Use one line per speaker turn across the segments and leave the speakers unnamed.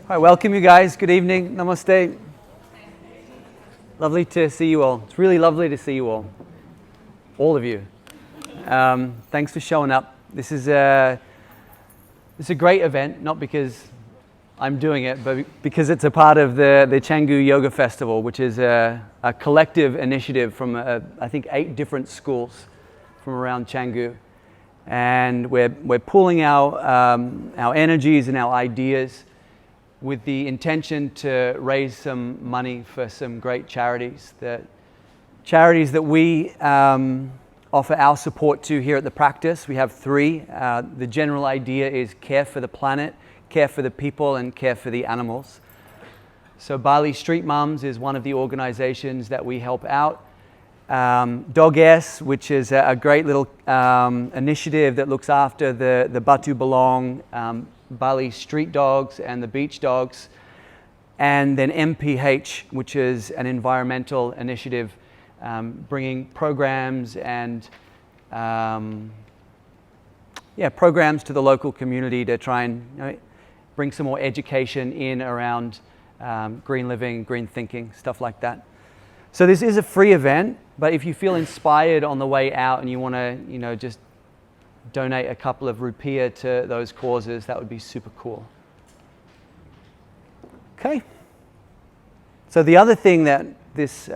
All right, welcome you guys. Good evening. Namaste. Lovely to see you all. It's really lovely to see you all of you. Thanks for showing up. This is a great event, not because I'm doing it, but because it's a part of the Canggu Yoga Festival, which is a collective initiative from, I think, 8 different schools from around Canggu. And we're pooling our energies and our ideas with the intention to raise some money for some great charities that we offer our support to here at the practice. We have 3. The general idea is care for the planet, care for the people, and care for the animals. So Bali Street Mums is one of the organizations that we help out. Dog S, which is a great little initiative that looks after the Batu Belong, Bali street dogs and the beach dogs. And then MPH, which is an environmental initiative bringing programs and programs to the local community to try and bring some more education in around green living, green thinking, stuff like that. So this is a free event, but if you feel inspired on the way out and you want to, just donate a couple of rupiah to those causes, that would be super cool. Okay. So the other thing that this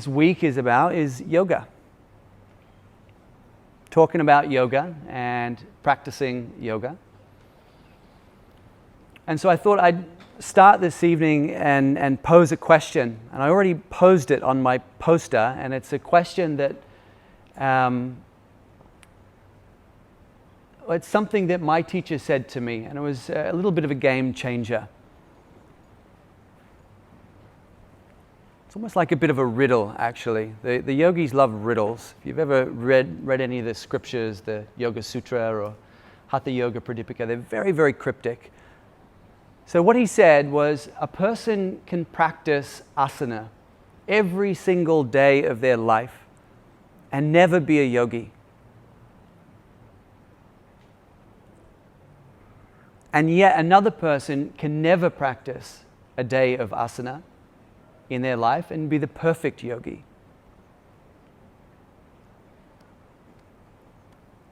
week is about is yoga. Talking about yoga and practicing yoga. And so I thought I'd start this evening and pose a question. And I already posed it on my poster, and it's a question that it's something that my teacher said to me, and it was a little bit of a game changer. It's almost like a bit of a riddle, actually. The yogis love riddles. If you've ever read any of the scriptures, the Yoga Sutra or Hatha Yoga Pratibha, they're very, very cryptic. So what he said was, a person can practice asana every single day of their life and never be a yogi. And yet another person can never practice a day of asana in their life and be the perfect yogi.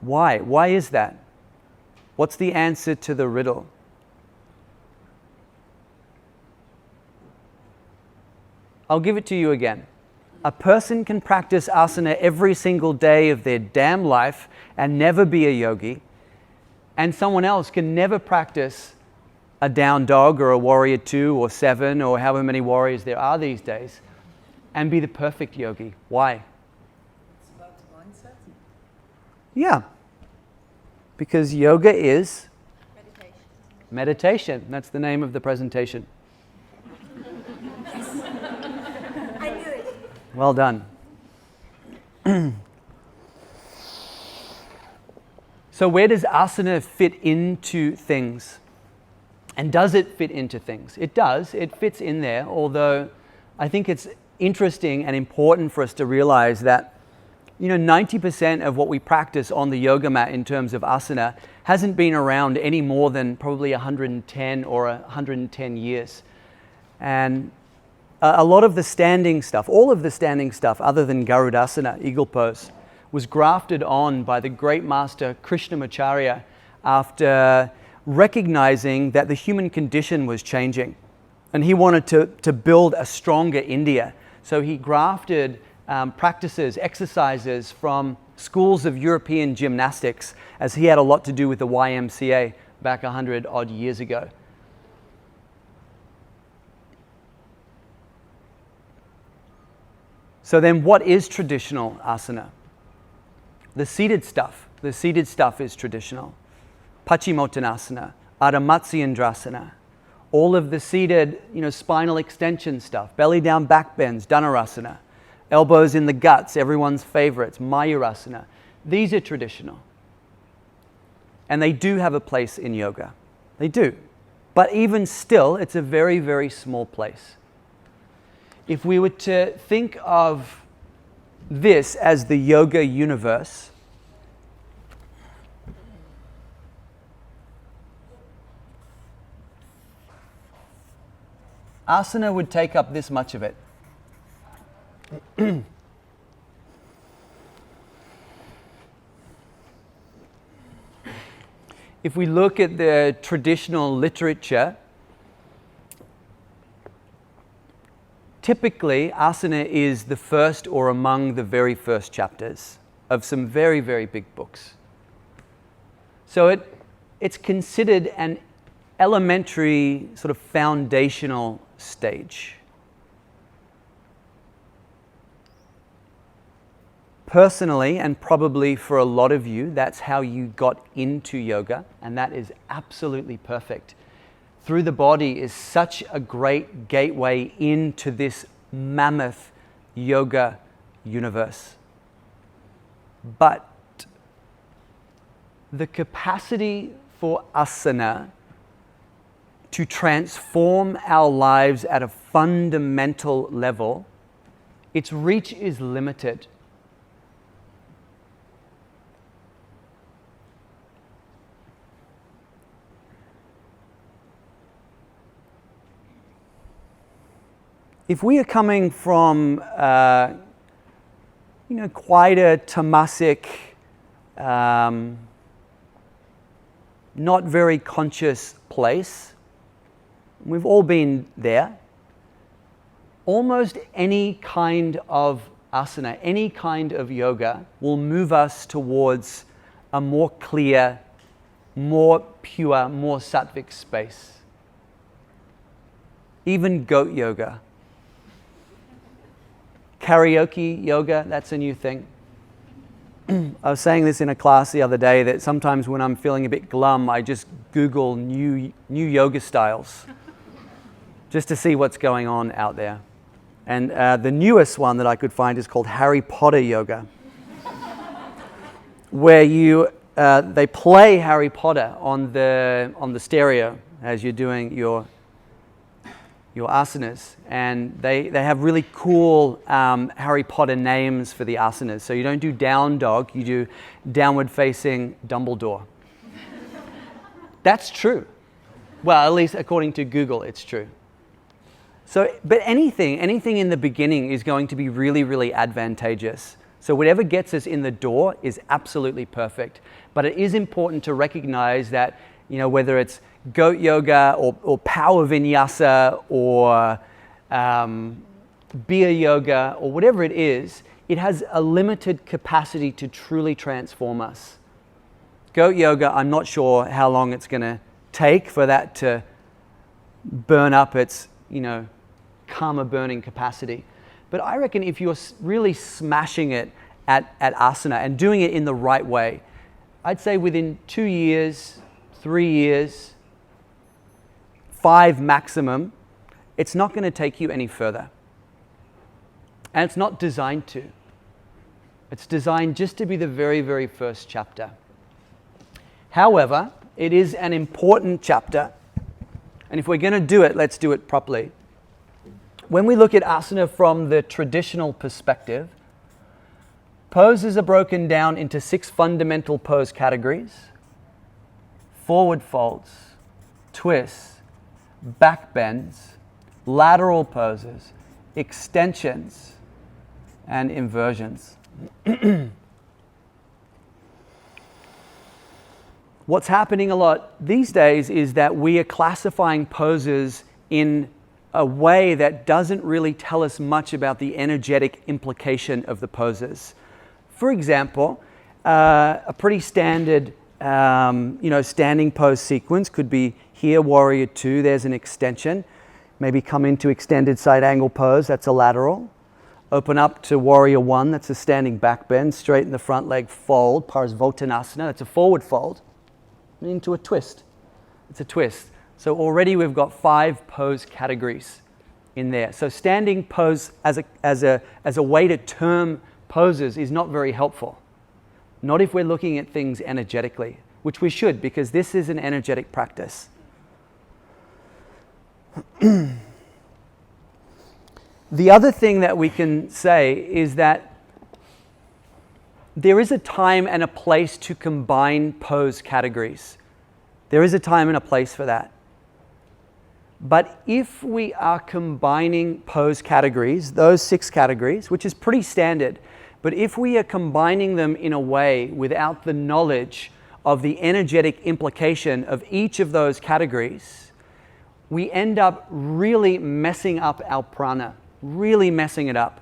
Why? Why is that? What's the answer to the riddle? I'll give it to you again. A person can practice asana every single day of their damn life and never be a yogi. And someone else can never practice a down dog or a warrior 2 or 7 or however many warriors there are these days and be the perfect yogi. Why?
It's about mindset.
Yeah. Because yoga is
Meditation.
meditation. That's the name of the presentation.
I knew it.
Well done. So where does asana fit into things? And does it fit into things? It does. It fits in there, although I think it's interesting and important for us to realize that 90% of what we practice on the yoga mat in terms of asana hasn't been around any more than probably 110 or 110 years. And a lot of the standing stuff, all of the standing stuff other than Garudasana, eagle pose, was grafted on by the great master Krishnamacharya after recognizing that the human condition was changing. And he wanted to build a stronger India. So he grafted practices, exercises from schools of European gymnastics, as he had a lot to do with the YMCA back 100 odd years ago. So then what is traditional asana? The seated stuff. The seated stuff is traditional. Paschimottanasana, Adho Matsyendrasana, all of the seated, spinal extension stuff, belly down back bends, Dhanurasana, elbows in the guts, everyone's favorites, Mayurasana. These are traditional. And they do have a place in yoga. They do. But even still, it's a very, very small place. If we were to think of this as the yoga universe, Asana would take up this much of it. If we look at the traditional literature, typically asana is the first or among the very first chapters of some very, very big books. So it's considered an elementary, sort of foundational stage. Personally, and probably for a lot of you, that's how you got into yoga, and that is absolutely perfect. Through the body is such a great gateway into this mammoth yoga universe. But the capacity for asana to transform our lives at a fundamental level, its reach is limited. If we are coming from, quite a tamasic, not very conscious place, we've all been there. Almost any kind of asana, any kind of yoga will move us towards a more clear, more pure, more sattvic space. Even goat yoga. Karaoke yoga, that's a new thing. I was saying this in a class the other day that sometimes when I'm feeling a bit glum, I just Google new yoga styles just to see what's going on out there. And the newest one that I could find is called Harry Potter yoga, where they play Harry Potter on the stereo as you're doing your asanas, and they have really cool Harry Potter names for the asanas. So you don't do down dog, you do downward facing Dumbledore. That's true. Well, at least according to Google, it's true. So, but anything in the beginning is going to be really, really advantageous. So whatever gets us in the door is absolutely perfect. But it is important to recognize that, whether it's goat yoga or power vinyasa or beer yoga or whatever it is, it has a limited capacity to truly transform us. Goat yoga, I'm not sure how long it's going to take for that to burn up its, karma burning capacity. But I reckon if you're really smashing it at asana and doing it in the right way, I'd say within 2 years, 3 years, 5 maximum, it's not going to take you any further. And it's not designed to. It's designed just to be the very, very first chapter. However, it is an important chapter. And if we're going to do it, let's do it properly. When we look at asana from the traditional perspective, poses are broken down into 6 fundamental pose categories: forward folds, twists, back bends, lateral poses, extensions, and inversions. What's happening a lot these days is that we are classifying poses in a way that doesn't really tell us much about the energetic implication of the poses. For example, a pretty standard standing pose sequence could be here, warrior 2, there's an extension. Maybe come into extended side angle pose, that's a lateral. Open up to warrior 1, that's a standing back bend. Straighten the front leg, fold, Parsvottanasana, that's a forward fold. Into a twist, it's a twist. So already we've got 5 pose categories in there. So standing pose as a way to term poses is not very helpful. Not if we're looking at things energetically, which we should, because this is an energetic practice. The other thing that we can say is that there is a time and a place to combine pose categories. There is a time and a place for that. But if we are combining pose categories, those 6 categories, which is pretty standard, but if we are combining them in a way without the knowledge of the energetic implication of each of those categories, we end up really messing up our prana, really messing it up.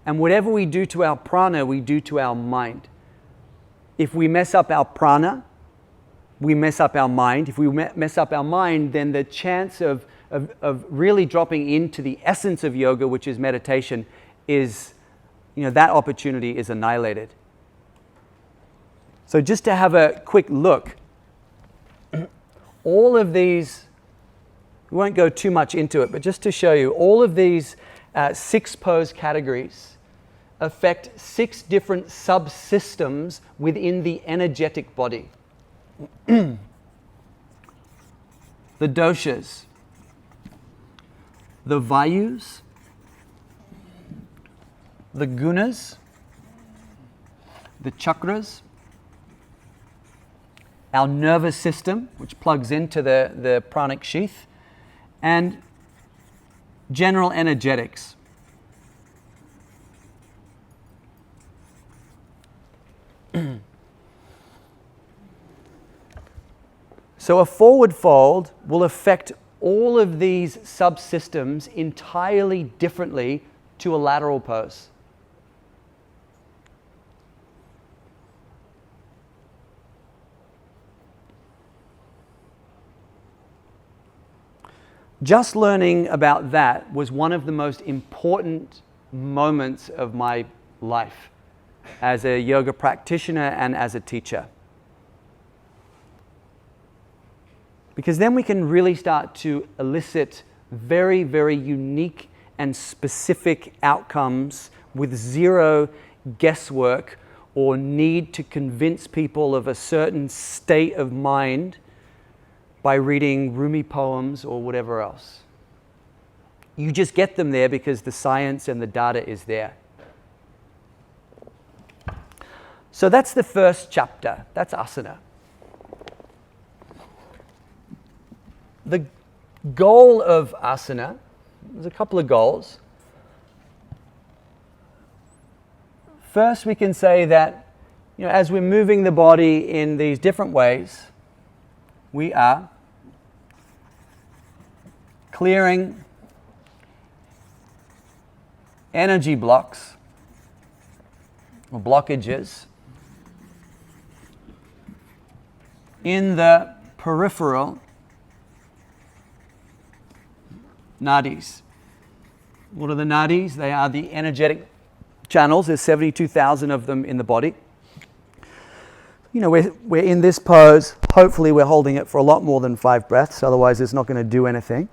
And whatever we do to our prana, we do to our mind. If we mess up our prana, we mess up our mind. If we mess up our mind, then the chance of really dropping into the essence of yoga, which is meditation, is, that opportunity is annihilated. So just to have a quick look, all of these, we won't go too much into it, but just to show you, all of these 6 pose categories affect 6 different subsystems within the energetic body. The doshas, the vayus, the gunas, the chakras, our nervous system, which plugs into the pranic sheath, and general energetics. So a forward fold will affect all of these subsystems entirely differently to a lateral pose. Just learning about that was one of the most important moments of my life as a yoga practitioner and as a teacher. Because then we can really start to elicit very, very unique and specific outcomes with zero guesswork or need to convince people of a certain state of mind by reading Rumi poems or whatever else. You just get them there because the science and the data is there. So that's the first chapter. That's asana. The goal of asana, there's a couple of goals. First, we can say that, as we're moving the body in these different ways, we are clearing energy blocks or blockages in the peripheral nadis. What are the nadis? They are the energetic channels. There's 72,000 of them in the body. We're in this pose. Hopefully we're holding it for a lot more than 5 breaths, otherwise it's not going to do anything.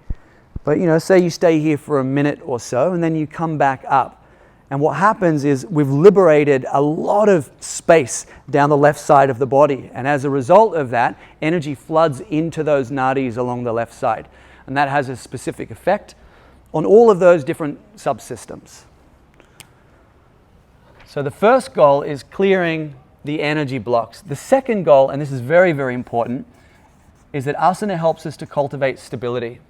But say you stay here for a minute or so and then you come back up. And what happens is we've liberated a lot of space down the left side of the body. And as a result of that, energy floods into those nadis along the left side. And that has a specific effect on all of those different subsystems. So the first goal is clearing the energy blocks. The second goal, and this is very, very important, is that asana helps us to cultivate stability.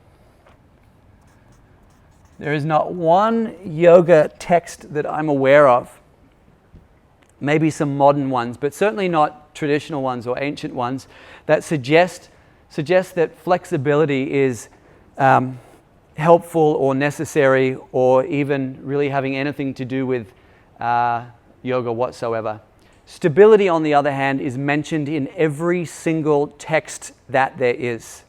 There is not one yoga text that I'm aware of, maybe some modern ones, but certainly not traditional ones or ancient ones, that suggest that flexibility is helpful or necessary or even really having anything to do with yoga whatsoever. Stability, on the other hand, is mentioned in every single text that there is.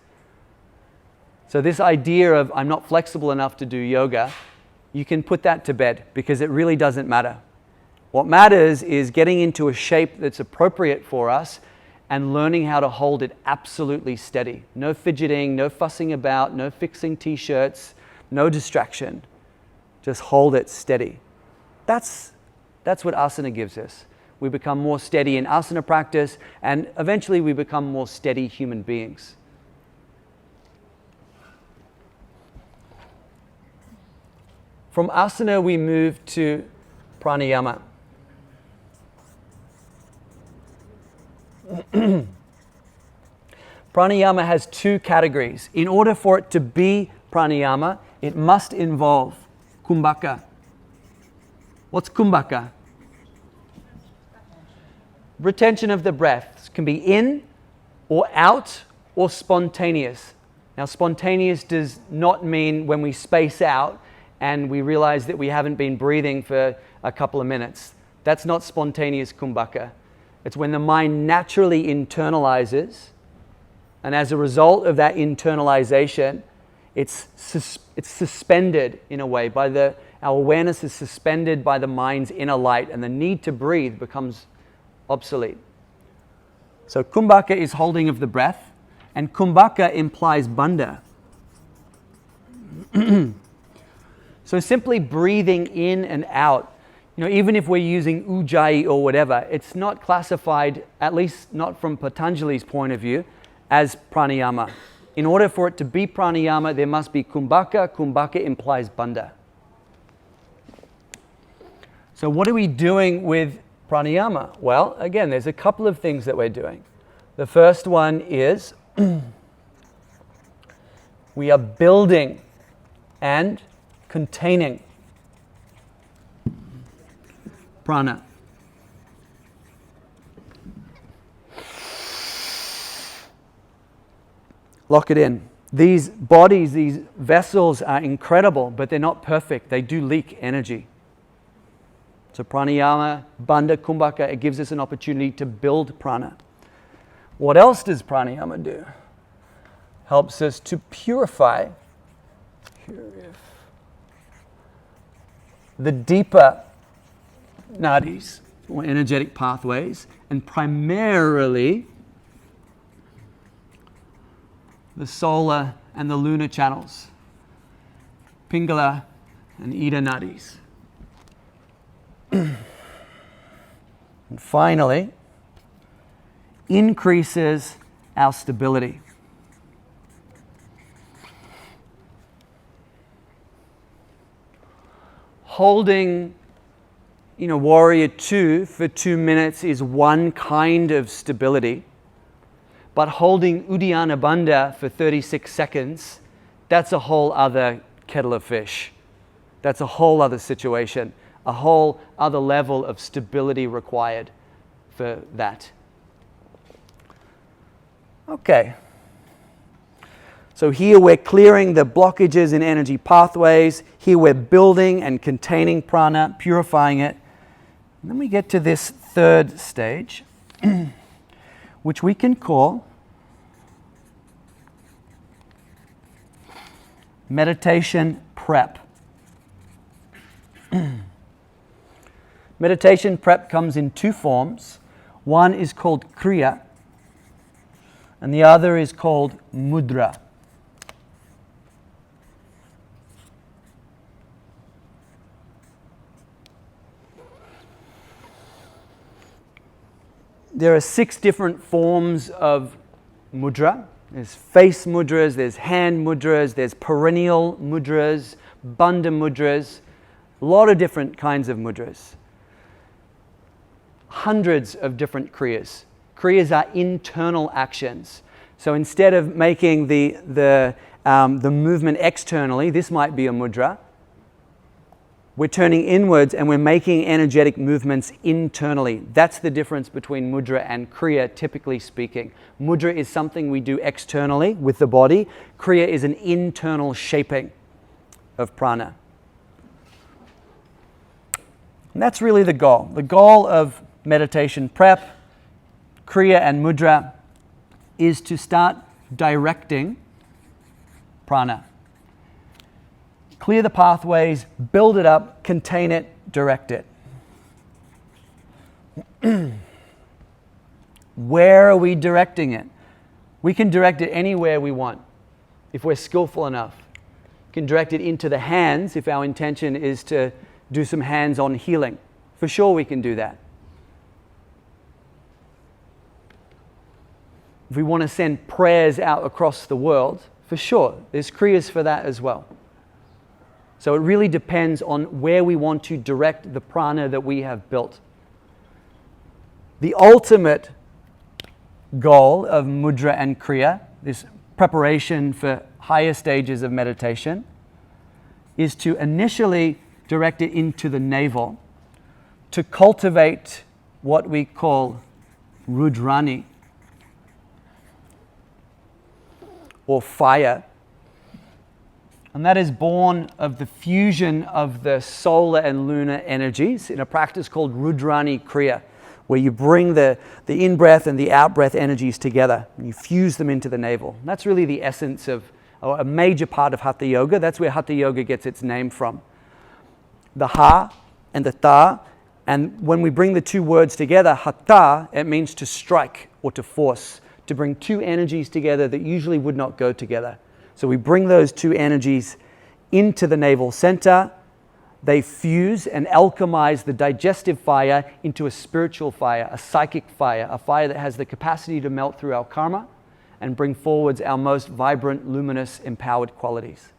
So this idea of I'm not flexible enough to do yoga, you can put that to bed because it really doesn't matter. What matters is getting into a shape that's appropriate for us and learning how to hold it absolutely steady. No fidgeting, no fussing about, no fixing t-shirts, no distraction. Just hold it steady. That's what asana gives us. We become more steady in asana practice and eventually we become more steady human beings. From asana, we move to pranayama. Pranayama has 2 categories. In order for it to be pranayama, it must involve kumbhaka. What's kumbhaka? Retention of the breath. It can be in or out or spontaneous. Now, spontaneous does not mean when we space out and we realize that we haven't been breathing for a couple of minutes. That's not spontaneous kumbhaka. It's when the mind naturally internalizes, and as a result of that internalization, it's suspended in a way. Our awareness is suspended by the mind's inner light, and the need to breathe becomes obsolete. So kumbhaka is holding of the breath, and kumbhaka implies bandha. So simply breathing in and out, even if we're using ujjayi or whatever, it's not classified, at least not from Patanjali's point of view, as pranayama. In order for it to be pranayama, there must be kumbhaka. Kumbhaka implies bandha. So what are we doing with pranayama? Well, again, there's a couple of things that we're doing. The first one is we are building and containing prana. Lock it in. These bodies, these vessels are incredible, but they're not perfect. They do leak energy. So pranayama, bandha, kumbhaka, it gives us an opportunity to build prana. What else does pranayama do? Helps us to purify the deeper nadis, or energetic pathways, and primarily the solar and the lunar channels, Pingala and Ida nadis. And finally, increases our stability. Holding, warrior 2 for 2 minutes is one kind of stability. But holding Uddiyana Bandha for 36 seconds, that's a whole other kettle of fish. That's a whole other situation, a whole other level of stability required for that. Okay. So here we're clearing the blockages in energy pathways. Here we're building and containing prana, purifying it. And then we get to this third stage, which we can call meditation prep. Meditation prep comes in two forms. One is called kriya, and the other is called mudra. There are 6 different forms of mudra. There's face mudras, there's hand mudras, there's perennial mudras, bandha mudras, a lot of different kinds of mudras. Hundreds of different kriyas. Kriyas are internal actions. So instead of making the movement externally, this might be a mudra. We're turning inwards and we're making energetic movements internally. That's the difference between mudra and kriya, typically speaking. Mudra is something we do externally with the body. Kriya is an internal shaping of prana. And that's really the goal. The goal of meditation prep, kriya and mudra, is to start directing prana. Clear the pathways, build it up, contain it, direct it. Where are we directing it? We can direct it anywhere we want if we're skillful enough. We can direct it into the hands if our intention is to do some hands-on healing. For sure we can do that. If we want to send prayers out across the world, for sure, there's kriyas for that as well. So it really depends on where we want to direct the prana that we have built. The ultimate goal of mudra and kriya, this preparation for higher stages of meditation is to initially direct it into the navel to cultivate what we call rudrani, or fire. And that is born of the fusion of the solar and lunar energies in a practice called rudrani kriya, where you bring the in-breath and the out-breath energies together and you fuse them into the navel. And that's really the essence of, or a major part of Hatha Yoga. That's where Hatha Yoga gets its name from. The ha and the ta, and when we bring the two words together, hatha, it means to strike or to force, to bring two energies together that usually would not go together. So we bring those two energies into the navel center. They fuse and alchemize the digestive fire into a spiritual fire, a psychic fire, a fire that has the capacity to melt through our karma and bring forwards our most vibrant, luminous, empowered qualities.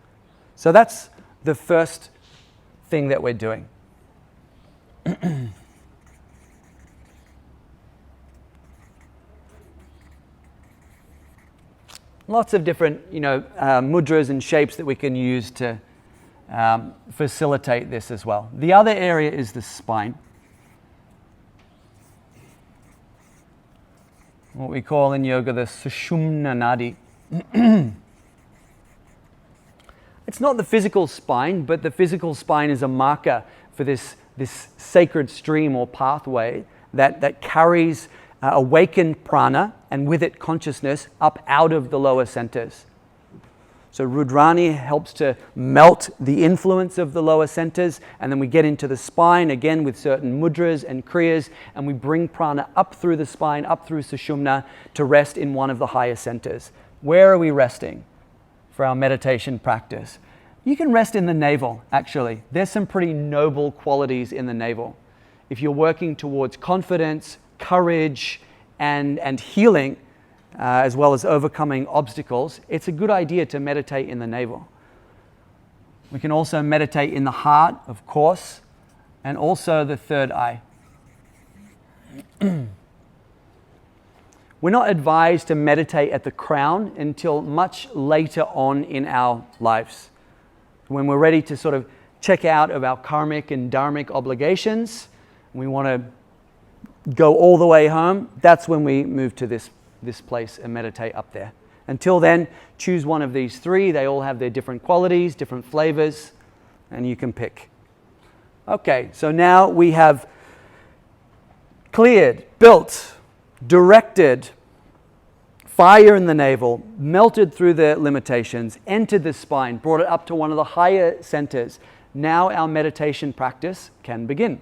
So that's the first thing that we're doing. Lots of different, mudras and shapes that we can use to facilitate this as well. The other area is the spine. What we call in yoga the Sushumna Nadi. It's not the physical spine, but the physical spine is a marker for this sacred stream or pathway that carries awakened prana and with it consciousness up out of the lower centers. So Rudrani helps to melt the influence of the lower centers, and then we get into the spine again with certain mudras and kriyas, and we bring prana up through the spine, up through Sushumna to rest in one of the higher centers. Where are we resting for our meditation practice? You can rest in the navel, actually. There's some pretty noble qualities in the navel. If you're working towards confidence, courage, and healing, as well as overcoming obstacles, it's a good idea to meditate in the navel. We can also meditate in the heart, of course, and also the third eye. We're not advised to meditate at the crown until much later on in our lives, when we're ready to sort of check out of our karmic and dharmic obligations. We want to go all the way home. That's when we move to this place and meditate up there. Until then, choose one of these three. They all have their different qualities, different flavors, and you can pick. Okay, so now we have cleared, built, directed fire in the navel, melted through the limitations, entered the spine, brought it up to one of the higher centers. Now our meditation practice can begin.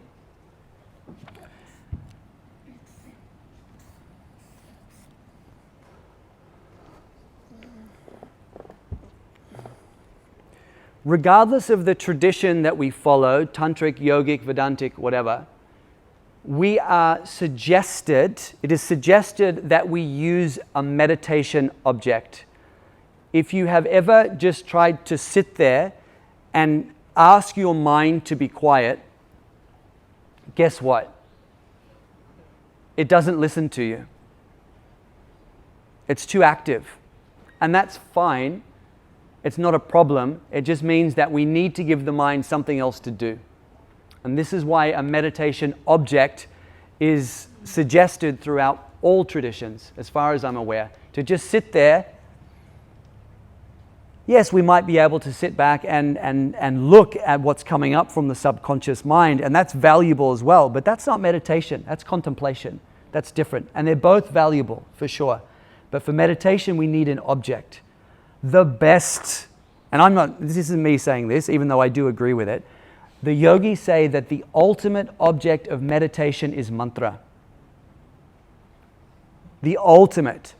Regardless of the tradition that we follow, tantric, yogic, Vedantic, whatever, it is suggested that we use a meditation object. If you have ever just tried to sit there and ask your mind to be quiet, guess what? It doesn't listen to you. It's too active. And that's fine. It's not a problem. It just means that we need to give the mind something else to do. And this is why a meditation object is suggested throughout all traditions, as far as I'm aware. To just sit there. Yes, we might be able to sit back and look at what's coming up from the subconscious mind, and that's valuable as well. But that's not meditation. That's contemplation. That's different. And they're both valuable, for sure. But for meditation, we need an object. The best, and this isn't me saying this, even though I do agree with it, the yogis say that the ultimate object of meditation is mantra. The ultimate.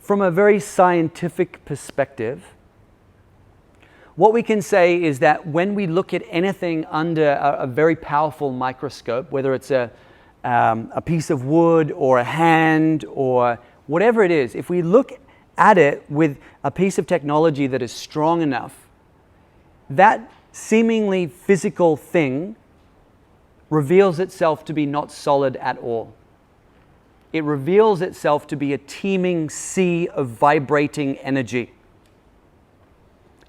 From a very scientific perspective, what we can say is that when we look at anything under a very powerful microscope, whether it's a piece of wood or a hand or whatever it is, if we look at it with a piece of technology that is strong enough, that seemingly physical thing reveals itself to be not solid at all. It reveals itself to be a teeming sea of vibrating energy.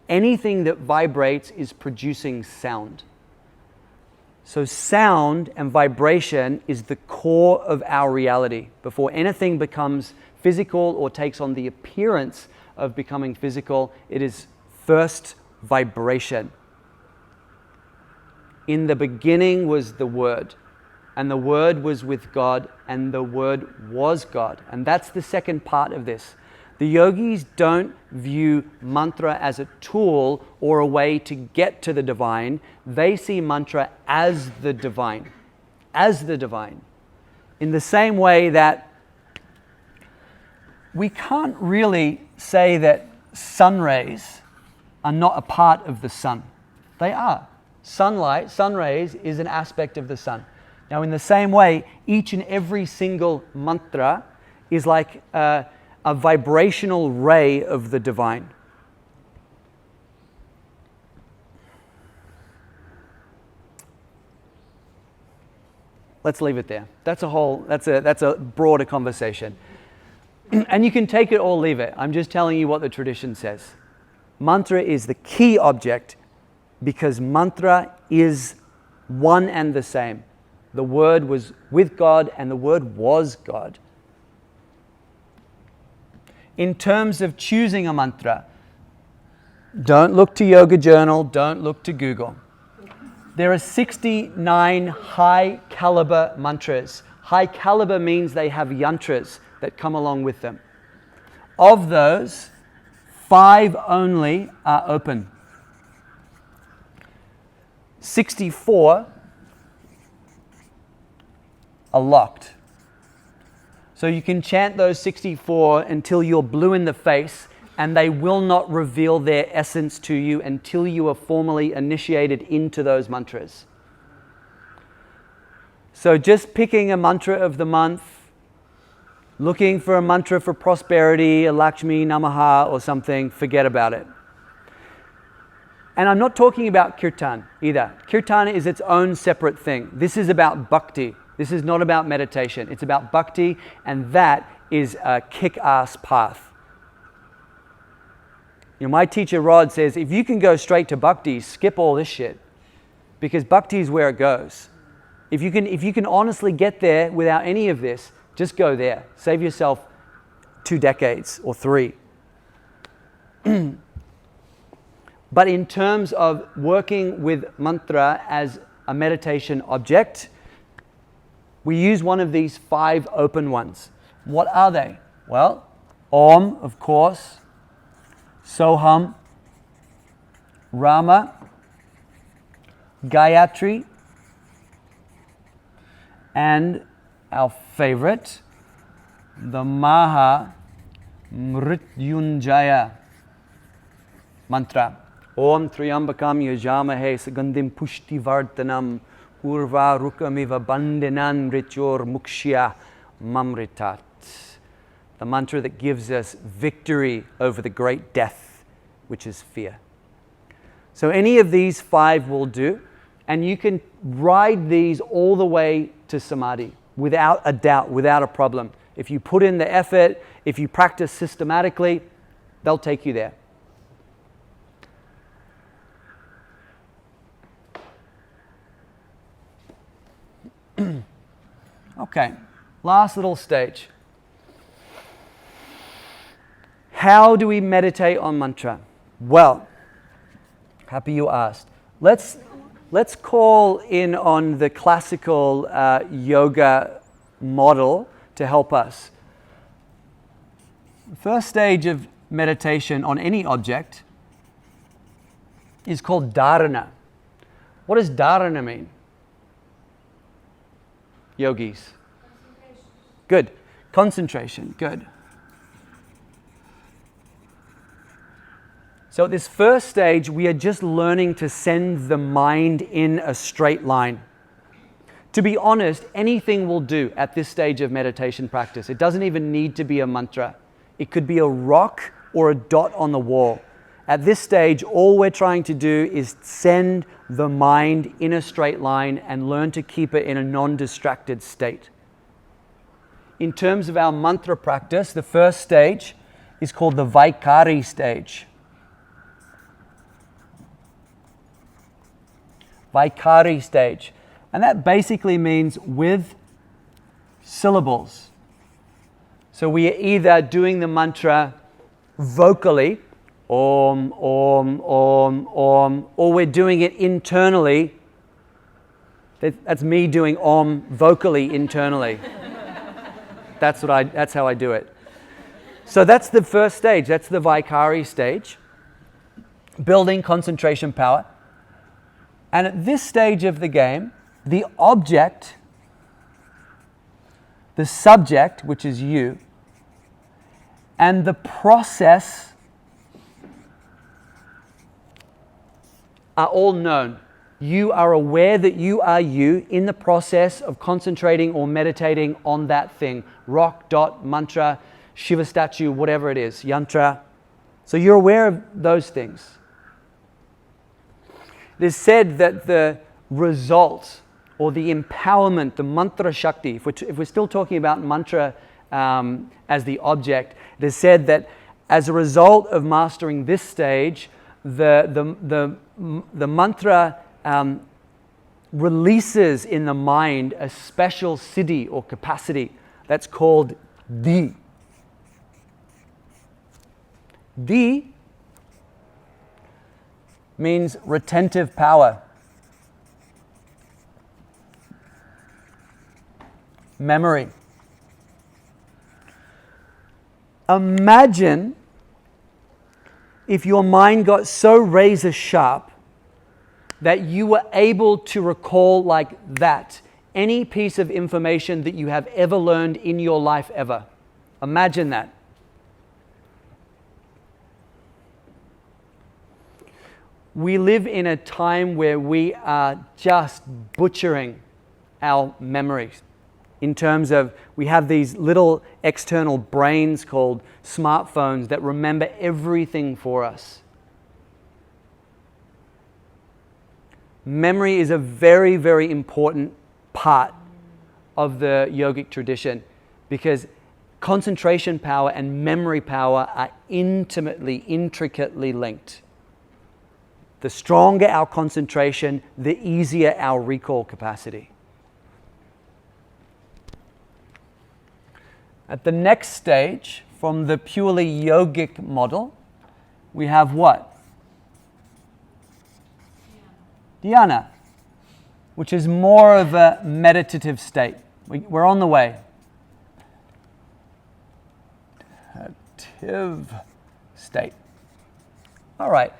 Anything that vibrates is producing sound. So sound and vibration is the core of our reality. Before anything becomes physical or takes on the appearance of becoming physical, it is first vibration. In the beginning was the Word, and the Word was with God, and the Word was God. And that's the second part of this. The yogis don't view mantra as a tool or a way to get to the divine. They see mantra as the divine. As the divine. In the same way that we can't really say that sun rays are not a part of the sun. They are. Sunlight, sun rays is an aspect of the sun. Now in the same way, each and every single mantra is like a vibrational ray of the divine. Let's leave it there. That's a broader conversation. And you can take it or leave it. I'm just telling you what the tradition says. Mantra is the key object because mantra is one and the same. The Word was with God and the Word was God. In terms of choosing a mantra, don't look to Yoga Journal, don't look to Google. There are 69 high caliber mantras. High caliber means they have yantras that come along with them. Of those, 5 only are open. 64 are locked. So you can chant those 64 until you're blue in the face, and they will not reveal their essence to you until you are formally initiated into those mantras. So just picking a mantra of the month, looking for a mantra for prosperity, a Lakshmi Namaha or something, forget about it. And I'm not talking about kirtan either. Kirtan is its own separate thing. This is about bhakti. This is not about meditation. It's about bhakti, and that is a kick-ass path. You know, my teacher Rod says, if you can go straight to bhakti, skip all this shit, because bhakti is where it goes. If you can honestly get there without any of this, just go there. Save yourself 2 decades or 3. But in terms of working with mantra as a meditation object, we use one of these 5 open ones. What are they? Well, Om, of course, Soham, Rama, Gayatri, and our favorite, the Maha Mrityunjaya mantra. Om Triambakam Yajamahe Sagandim Pushti Vardhanam Urva Rukamiva Bandinan Ritur Mukshya Mamritat. The mantra that gives us victory over the great death, which is fear. So any of these 5 will do, and you can ride these all the way to samadhi without a doubt, without a problem. If you put in the effort, if you practice systematically, they'll take you there. Okay, last little stage. How do we meditate on mantra? Well, happy you asked. Let's call in on the classical yoga model to help us. The first stage of meditation on any object is called dharana. What does dharana mean? Yogis. Good. Concentration. Good. So at this first stage, we are just learning to send the mind in a straight line. To be honest, anything will do at this stage of meditation practice. It doesn't even need to be a mantra. It could be a rock or a dot on the wall. At this stage, all we're trying to do is send the mind in a straight line and learn to keep it in a non-distracted state. In terms of our mantra practice, the first stage is called the Vaikari stage. Vaikari stage. And that basically means with syllables. So we are either doing the mantra vocally, Om, Om, Om, Om, or we're doing it internally. That's me doing Om vocally internally. That's how I do it. So that's the first stage. That's the Vaikari stage. Building concentration power. And at this stage of the game, the object, the subject, which is you, and the process are all known. You are aware that you are you in the process of concentrating or meditating on that thing. Rock, dot, mantra, Shiva statue, whatever it is, yantra. So you're aware of those things. It is said that the result or the empowerment, the mantra shakti, if we're still talking about mantra as the object, it is said that as a result of mastering this stage, the mantra releases in the mind a special siddhi or capacity that's called di. Di means retentive power, memory. Imagine if your mind got so razor sharp that you were able to recall like that any piece of information that you have ever learned in your life ever. Imagine that. We live in a time where we are just butchering our memories in terms of we have these little external brains called smartphones that remember everything for us. Memory is a very, very important part of the yogic tradition because concentration power and memory power are intricately linked. The stronger our concentration, the easier our recall capacity. At the next stage, from the purely yogic model, we have what? Dhyana, which is more of a meditative state. We're on the way. Meditative state. All right.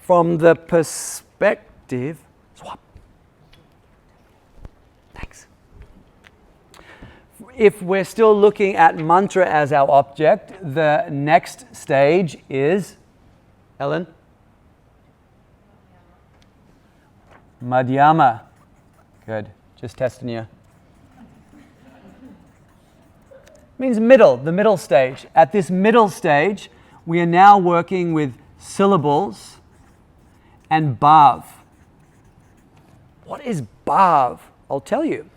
From the perspective, swap. Thanks. If we're still looking at mantra as our object, the next stage is, Ellen? Madhyama. Good. Just testing you. Means middle, the middle stage. At this middle stage, we are now working with syllables and bhav. What is bhav? I'll tell you.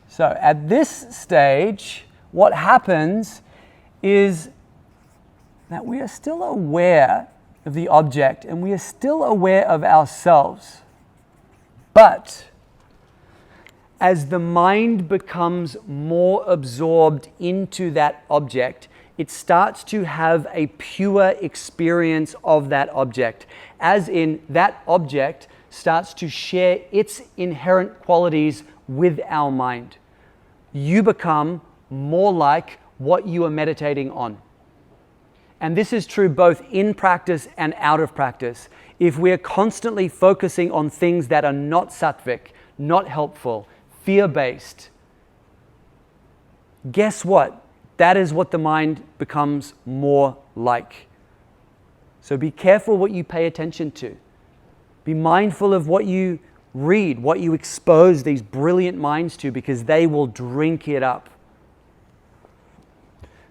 So at this stage, what happens is that we are still aware of the object and we are still aware of ourselves. But as the mind becomes more absorbed into that object, it starts to have a pure experience of that object, as in that object starts to share its inherent qualities with our mind. You become more like what you are meditating on. And this is true both in practice and out of practice. If we're constantly focusing on things that are not sattvic, not helpful, fear-based, guess what? That is what the mind becomes more like. So be careful what you pay attention to. Be mindful of what you read, what you expose these brilliant minds to, because they will drink it up.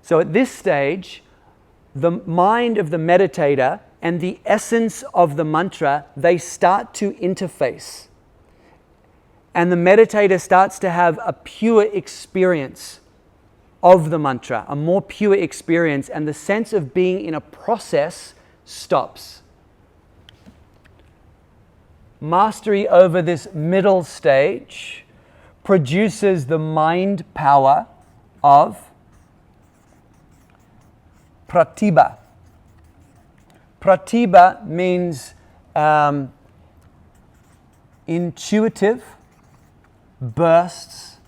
So at this stage, the mind of the meditator and the essence of the mantra, they start to interface. And the meditator starts to have a pure experience of the mantra, a more pure experience, and the sense of being in a process stops. Mastery over this middle stage produces the mind power of Pratibha. Pratibha means intuitive bursts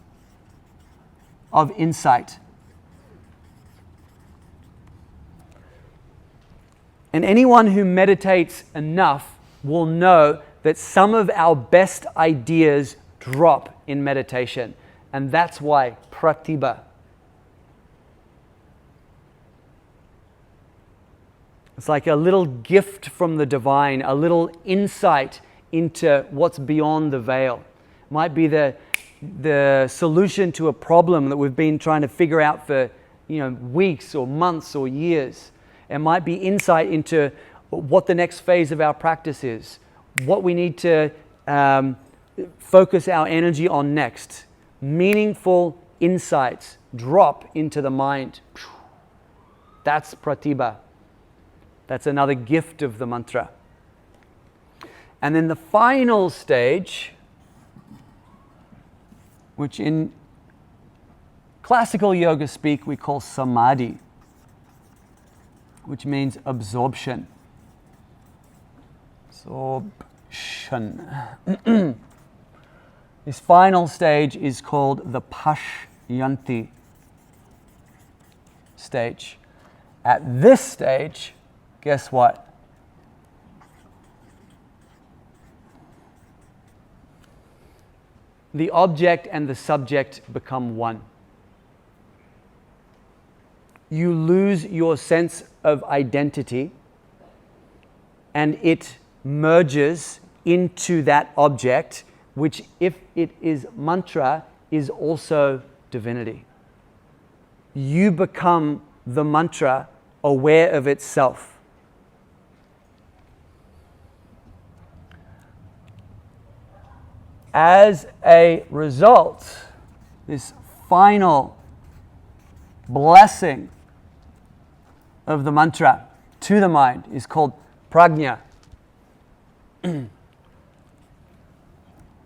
of insight. And anyone who meditates enough will know that some of our best ideas drop in meditation. And that's why Pratibha. It's like a little gift from the divine, a little insight into what's beyond the veil. It might be the solution to a problem that we've been trying to figure out for weeks or months or years. It might be insight into what the next phase of our practice is, what we need to focus our energy on next. Meaningful insights drop into the mind. That's Pratibha. That's another gift of the mantra. And then the final stage, which in classical yoga speak we call samadhi, which means absorption. Absorption. This final stage is called the pashyanti stage. At this stage, guess what? The object and the subject become one. You lose your sense of identity and it merges into that object, which, if it is mantra, is also divinity. You become the mantra aware of itself. As a result, this final blessing of the mantra to the mind is called prajna,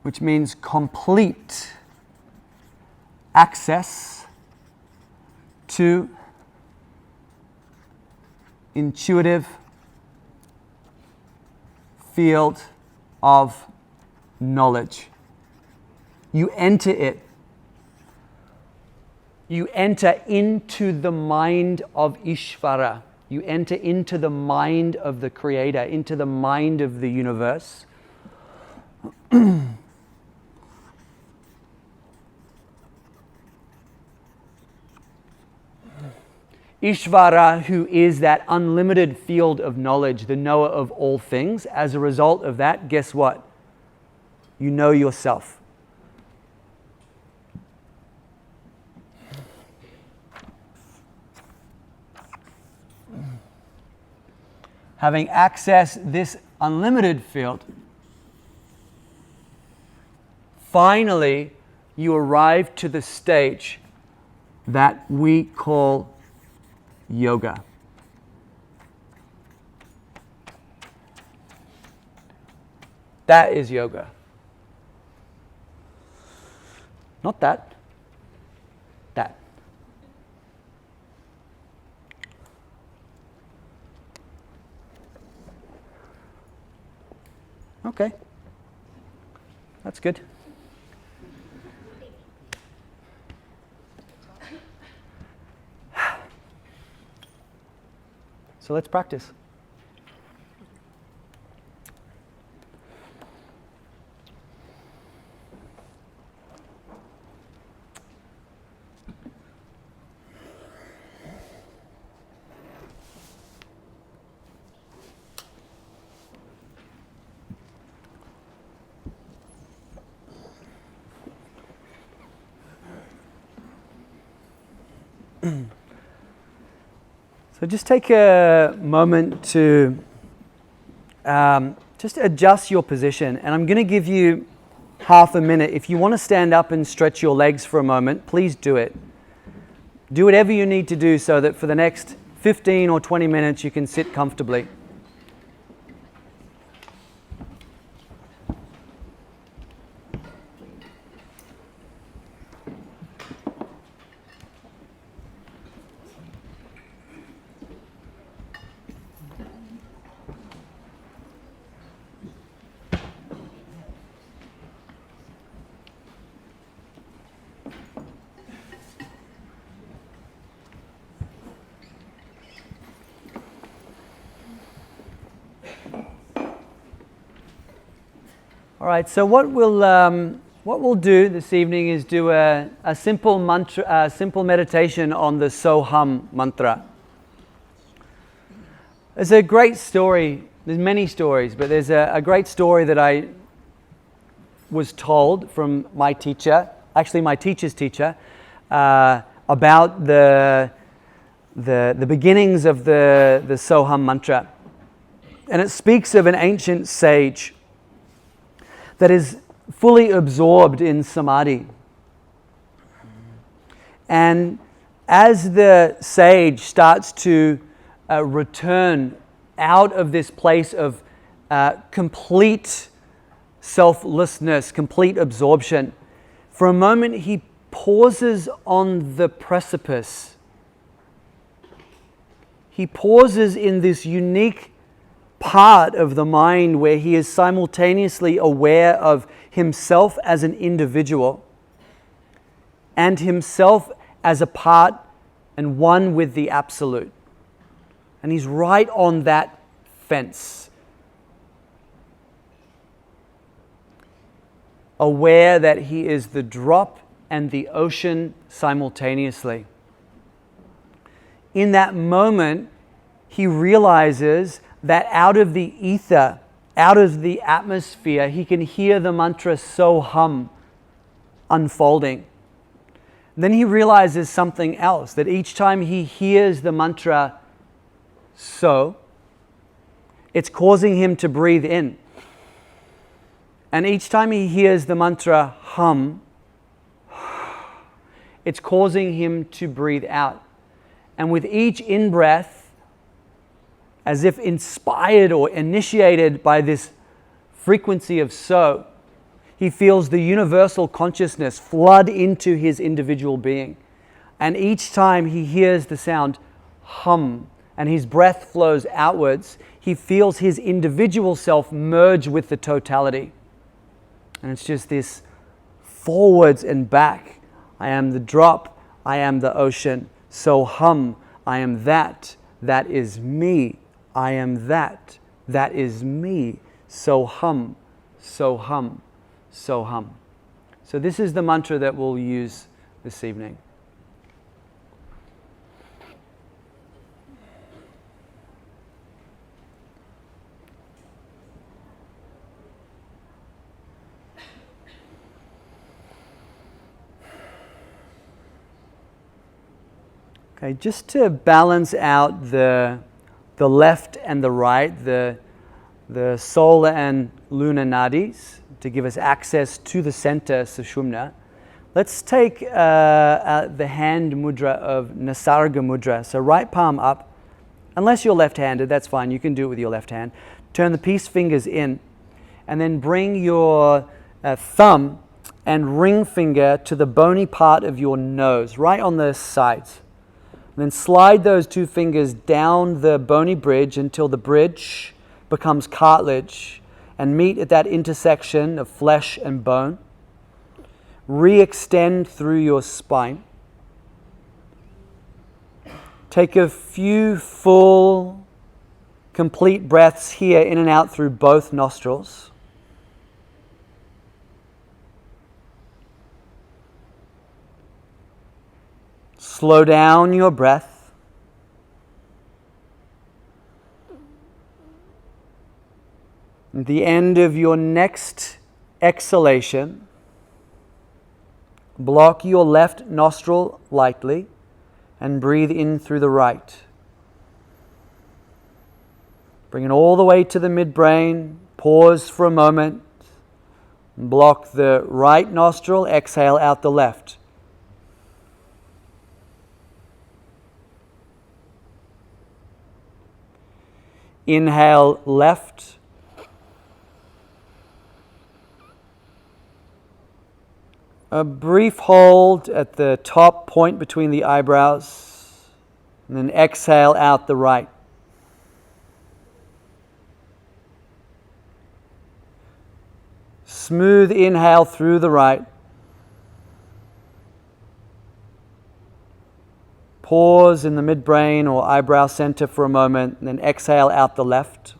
which means complete access to intuitive field of knowledge. You enter it. You enter into the mind of Ishvara. You enter into the mind of the Creator, into the mind of the universe. Ishvara, who is that unlimited field of knowledge, the knower of all things. As a result of that, guess what? You know yourself. Having accessed this unlimited field, finally you arrive to the stage that we call yoga. That is yoga. Not that. That. Okay. That's good. So let's practice. So just take a moment to just adjust your position. And I'm going to give you half a minute. If you want to stand up and stretch your legs for a moment, please do it. Do whatever you need to do so that for the next 15 or 20 minutes you can sit comfortably. All right, so what we'll do this evening is do a simple mantra, simple meditation on the So-Hum mantra. There's a great story. There's many stories, but there's a great story that I was told from my teacher, actually my teacher's teacher, about the beginnings of the So-Hum mantra, and it speaks of an ancient sage that is fully absorbed in samadhi. And as the sage starts to return out of this place of complete selflessness, complete absorption, for a moment he pauses on the precipice. He pauses in this unique part of the mind where he is simultaneously aware of himself as an individual and himself as a part and one with the Absolute. And he's right on that fence, aware that he is the drop and the ocean simultaneously. In that moment, he realizes that out of the ether, out of the atmosphere, he can hear the mantra So-Hum unfolding. Then he realizes something else, that each time he hears the mantra So, it's causing him to breathe in. And each time he hears the mantra Hum, it's causing him to breathe out. And with each in-breath, as if inspired or initiated by this frequency of So, he feels the universal consciousness flood into his individual being. And each time he hears the sound hum and his breath flows outwards, he feels his individual self merge with the totality. And it's just this forwards and back. I am the drop, I am the ocean. So-Hum, I am that, that is me. I am that, that is me. So-Hum, So-Hum, So-Hum. So this is the mantra that we'll use this evening. Okay, just to balance out the left and the right, the solar and lunar nadis, to give us access to the center, Sushumna, let's take the hand mudra of Nasarga mudra. So right palm up. Unless you're left-handed, that's fine. You can do it with your left hand. Turn the peace fingers in, and then bring your thumb and ring finger to the bony part of your nose, right on the sides. And then slide those two fingers down the bony bridge until the bridge becomes cartilage and meet at that intersection of flesh and bone. Re-extend through your spine. Take a few full, complete breaths here in and out through both nostrils. Slow down your breath. At the end of your next exhalation, block your left nostril lightly and breathe in through the right. Bring it all the way to the midbrain. Pause for a moment. Block the right nostril. Exhale out the left. Inhale left. A brief hold at the top point between the eyebrows. And then exhale out the right. Smooth inhale through the right. Pause in the midbrain or eyebrow center for a moment, and then exhale out the left.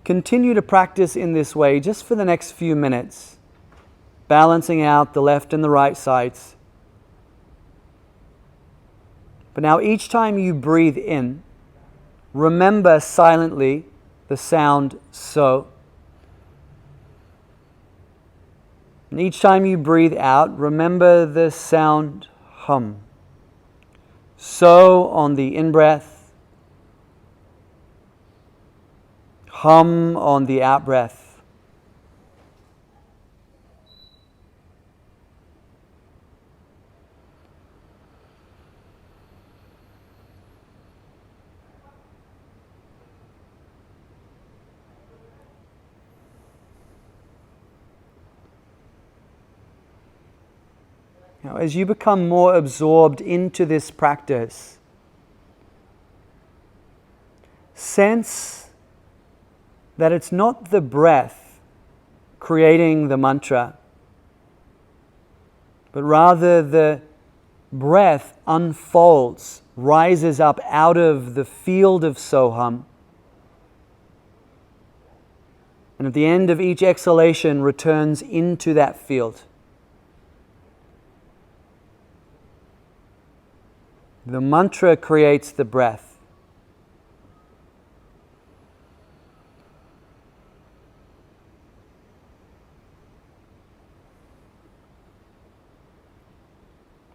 Continue to practice in this way just for the next few minutes, balancing out the left and the right sides. But now each time you breathe in, remember silently the sound so. And each time you breathe out, remember the sound hum. So on the in-breath, hum on the out-breath. Now, as you become more absorbed into this practice, sense that it's not the breath creating the mantra, but rather the breath unfolds, rises up out of the field of Soham, and at the end of each exhalation returns into that field. The mantra creates the breath.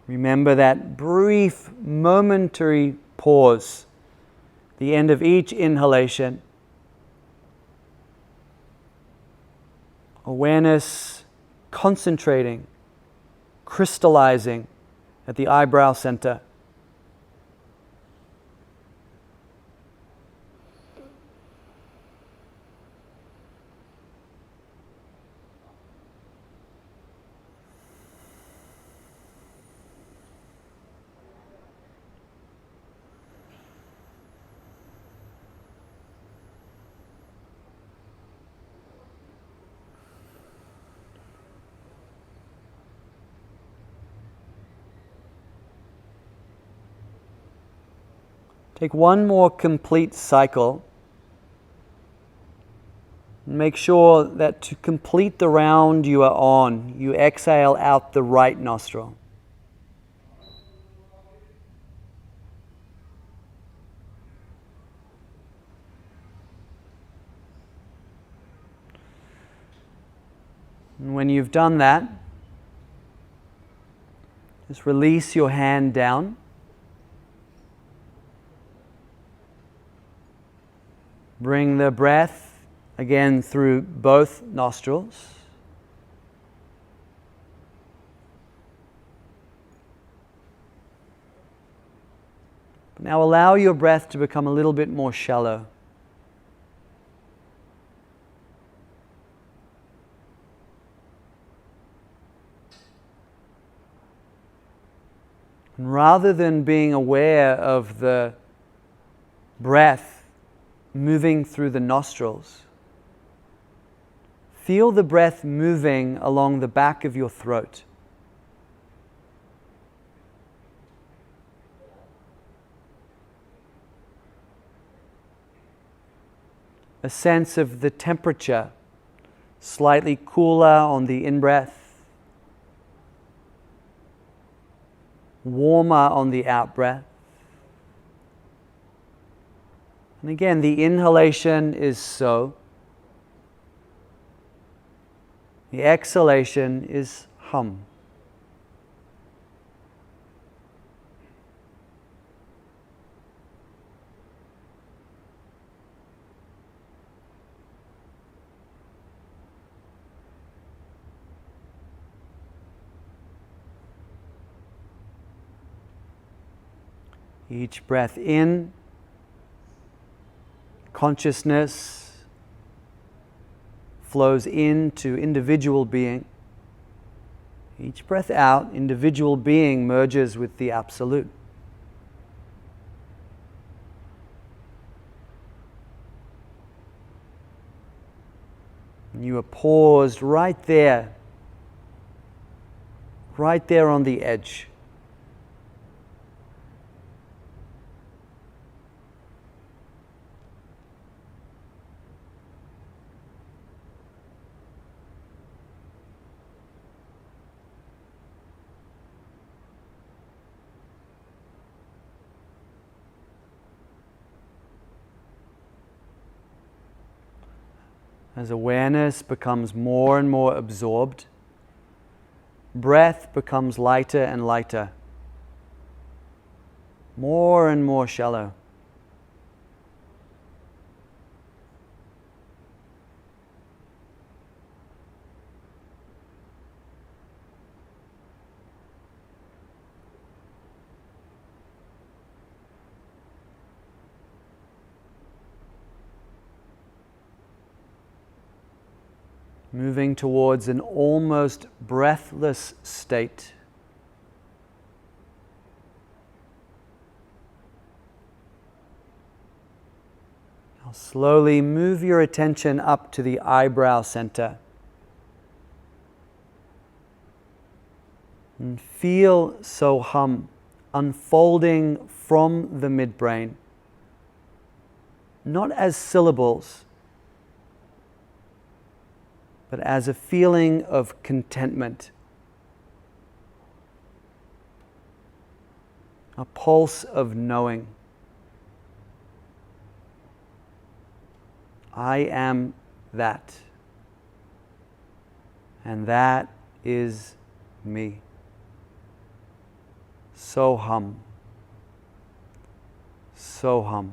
Remember that brief, momentary pause, the end of each inhalation. Awareness concentrating, crystallizing at the eyebrow center. Take one more complete cycle. Make sure that to complete the round you are on, you exhale out the right nostril. And when you've done that, just release your hand down. Bring the breath again through both nostrils. Now allow your breath to become a little bit more shallow. And rather than being aware of the breath moving through the nostrils, feel the breath moving along the back of your throat. A sense of the temperature, slightly cooler on the in-breath, warmer on the out-breath. And again, the inhalation is so. The exhalation is hum. Each breath in, consciousness flows into individual being. Each breath out, individual being merges with the Absolute. You are paused right there on the edge. As awareness becomes more and more absorbed, breath becomes lighter and lighter, more and more shallow. Moving towards an almost breathless state. Now slowly move your attention up to the eyebrow center. And feel Soham unfolding from the midbrain, not as syllables, but as a feeling of contentment, a pulse of knowing. I am that, and that is me. Soham. Soham.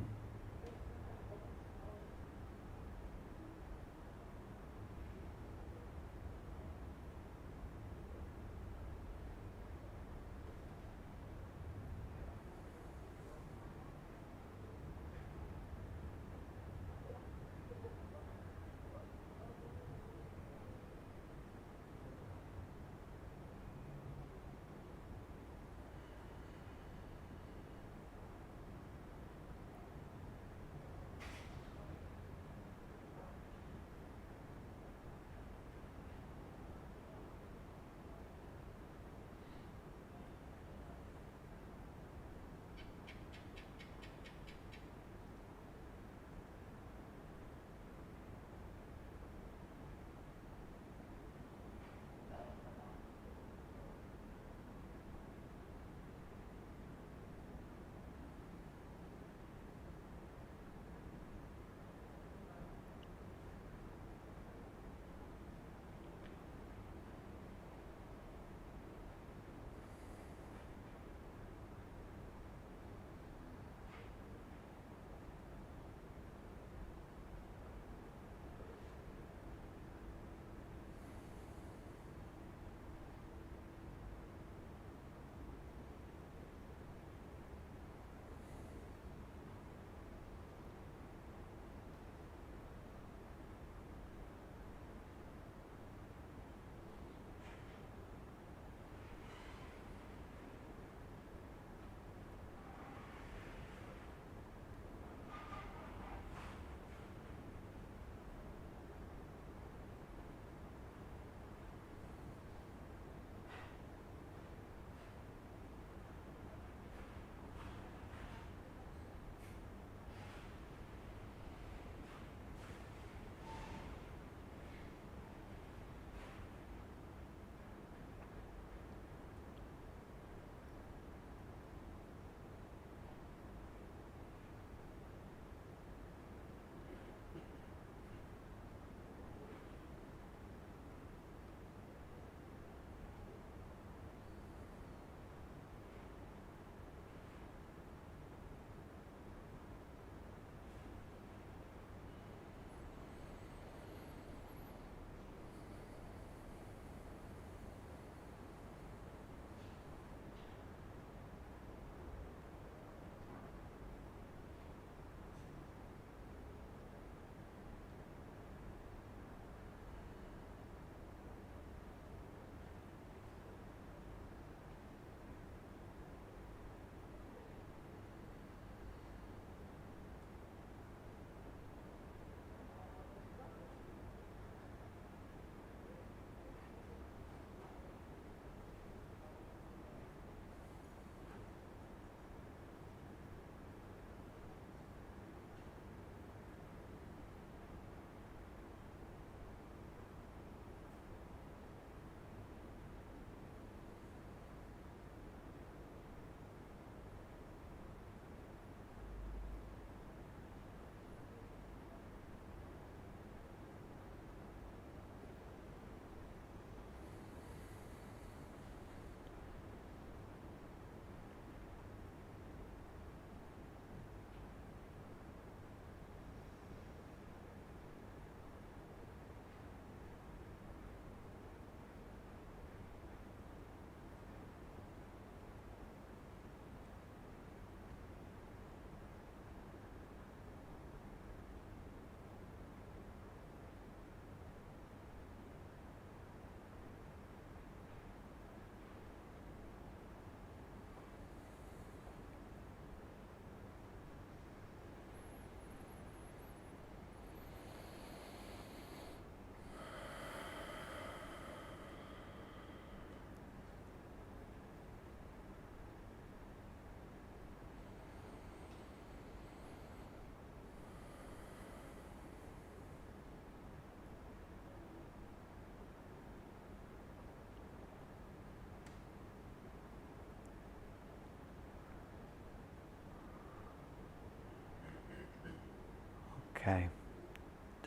Okay.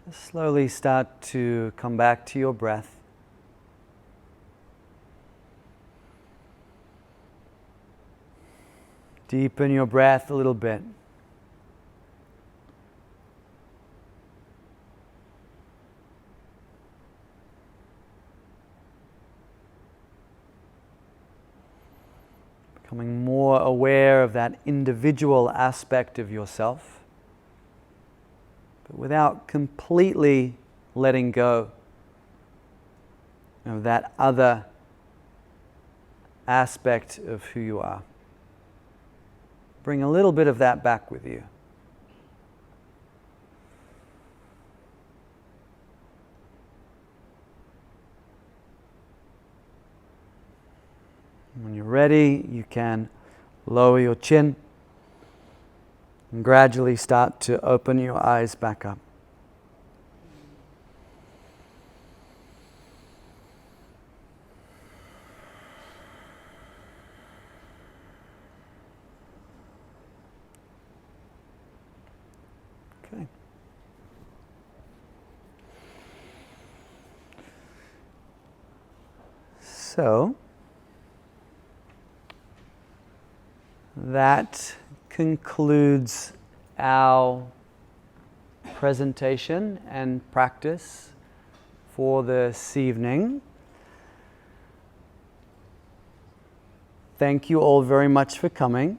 Just slowly start to come back to your breath. Deepen your breath a little bit. Becoming more aware of that individual aspect of yourself, but without completely letting go of that other aspect of who you are. Bring a little bit of that back with you. When you're ready, you can lower your chin and gradually start to open your eyes back up. Okay. So, that concludes our presentation and practice for this evening. Thank you all very much for coming.